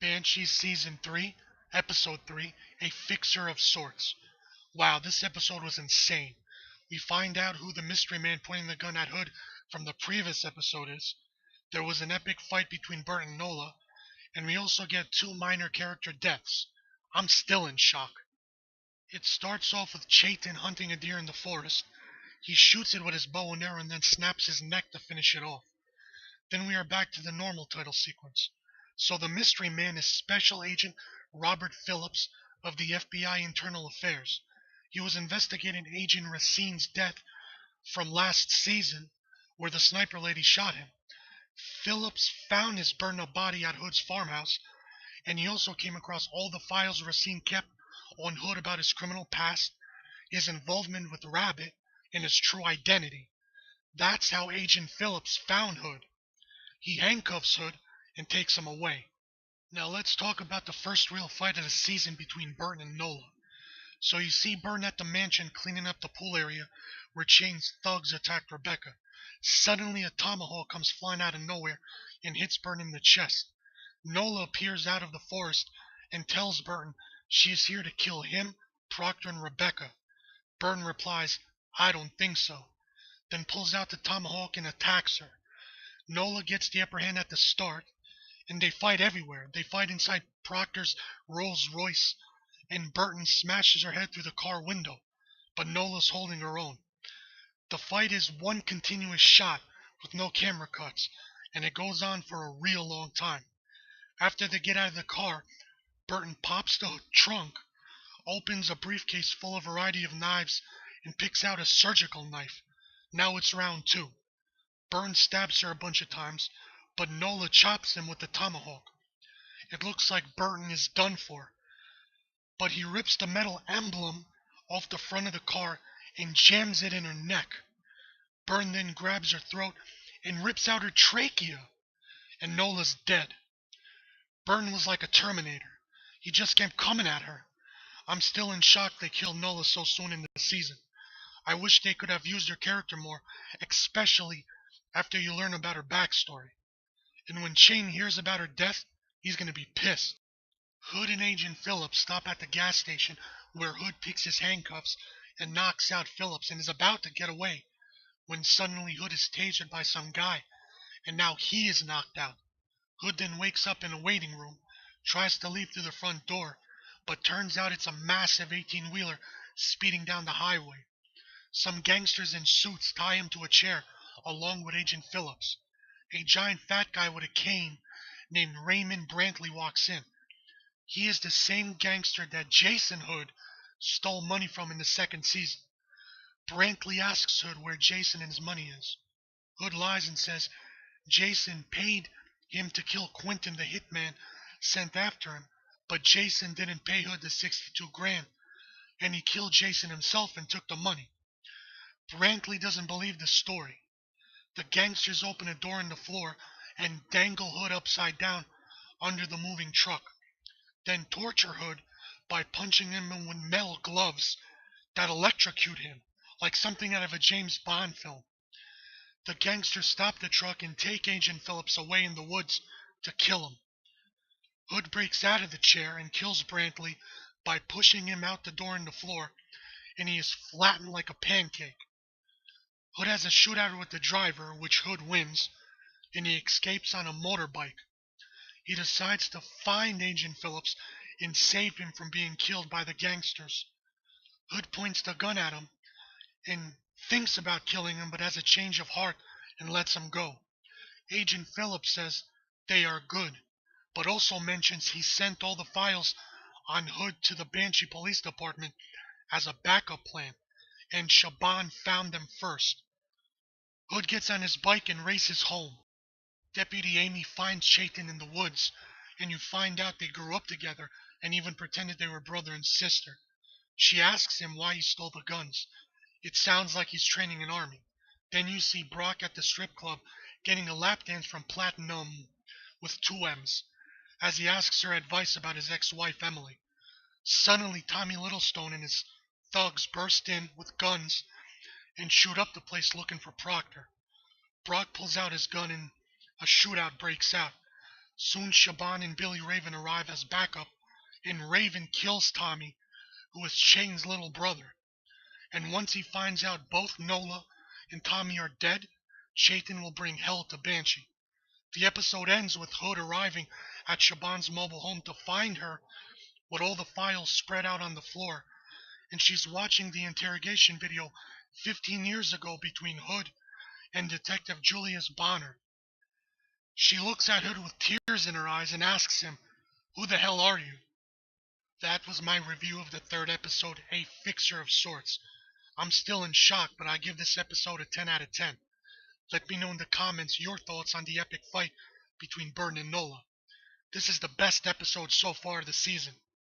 Banshee Season 3, Episode 3, A Fixer of Sorts. Wow, this episode was insane. We find out who the mystery man pointing the gun at Hood from the previous episode is. There was an epic fight between Bert and Nola, and we also get two minor character deaths. I'm still in shock. It starts off with Chaitin hunting a deer in the forest. He shoots it with his bow and arrow and then snaps his neck to finish it off. Then we are back to the normal title sequence. So the mystery man is Special Agent Robert Phillips of the FBI Internal Affairs. He was investigating Agent Racine's death from last season, where the sniper lady shot him. Phillips found his burned up body at Hood's farmhouse, and he also came across all the files Racine kept on Hood about his criminal past, his involvement with Rabbit, and his true identity. That's how Agent Phillips found Hood. He handcuffs Hood and takes him away. Now let's talk about the first real fight of the season between Bert and Nola. So you see Bert at the mansion cleaning up the pool area where Chain's thugs attacked Rebecca. Suddenly a tomahawk comes flying out of nowhere and hits Bert in the chest. Nola appears out of the forest and tells Burton she is here to kill him, Proctor, and Rebecca. Burton replies, "I don't think so," then pulls out the tomahawk and attacks her. Nola gets the upper hand at the start, and they fight everywhere. They fight inside Proctor's Rolls Royce, and Burton smashes her head through the car window, but Nola's holding her own. The fight is one continuous shot with no camera cuts, and it goes on for a real long time. After they get out of the car, Burton pops the trunk, opens a briefcase full of a variety of knives, and picks out a surgical knife. Now it's round two. Burton stabs her a bunch of times, but Nola chops him with the tomahawk. It looks like Burton is done for, but he rips the metal emblem off the front of the car and jams it in her neck. Burton then grabs her throat and rips out her trachea, and Nola's dead. Burton was like a Terminator. He just kept coming at her. I'm still in shock they killed Nola so soon in the season. I wish they could have used her character more, especially after you learn about her backstory. And when Chain hears about her death, he's gonna be pissed. Hood and Agent Phillips stop at the gas station where Hood picks his handcuffs and knocks out Phillips and is about to get away when suddenly Hood is tasered by some guy and now he is knocked out. Hood then wakes up in a waiting room, tries to leave through the front door, but turns out it's a massive 18-wheeler speeding down the highway. Some gangsters in suits tie him to a chair along with Agent Phillips. A giant fat guy with a cane named Raymond Brantley walks in. He is the same gangster that Jason Hood stole money from in the second season. Brantley asks Hood where Jason and his money is. Hood lies and says Jason paid him to kill Quentin the hitman sent after him, but Jason didn't pay Hood the 62 grand, and he killed Jason himself and took the money. Brantley doesn't believe the story. The gangsters open a door in the floor and dangle Hood upside down under the moving truck, then torture Hood by punching him with metal gloves that electrocute him like something out of a James Bond film. The gangsters stop the truck and take Agent Phillips away in the woods to kill him. Hood breaks out of the chair and kills Brantley by pushing him out the door in the floor, and he is flattened like a pancake. Hood has a shootout with the driver, which Hood wins, and he escapes on a motorbike. He decides to find Agent Phillips and save him from being killed by the gangsters. Hood points the gun at him and thinks about killing him but has a change of heart and lets him go. Agent Phillips says they are good, but also mentions he sent all the files on Hood to the Banshee Police Department as a backup plan, and Shaban found them first. Hood gets on his bike and races home. Deputy Amy finds Chaitin in the woods, and you find out they grew up together and even pretended they were brother and sister. She asks him why he stole the guns. It sounds like he's training an army. Then you see Brock at the strip club getting a lap dance from Platinum with two M's, as he asks her advice about his ex-wife Emily. Suddenly Tommy Littlestone and his thugs burst in with guns and shoot up the place looking for Proctor. Brock pulls out his gun and a shootout breaks out. Soon Shaban and Billy Raven arrive as backup, and Raven kills Tommy, who is Shane's little brother. And once he finds out both Nola and Tommy are dead, Shaitan will bring hell to Banshee. The episode ends with Hood arriving at Shaban's mobile home to find her with all the files spread out on the floor, and she's watching the interrogation video 15 years ago between Hood and Detective Julius Bonner. She looks at Hood with tears in her eyes and asks him, "Who the hell are you?" That was my review of the third episode, A Fixer of Sorts. I'm still in shock, but I give this episode a 10 out of 10. Let me know in the comments your thoughts on the epic fight between Burton and Nola. This is the best episode so far this season.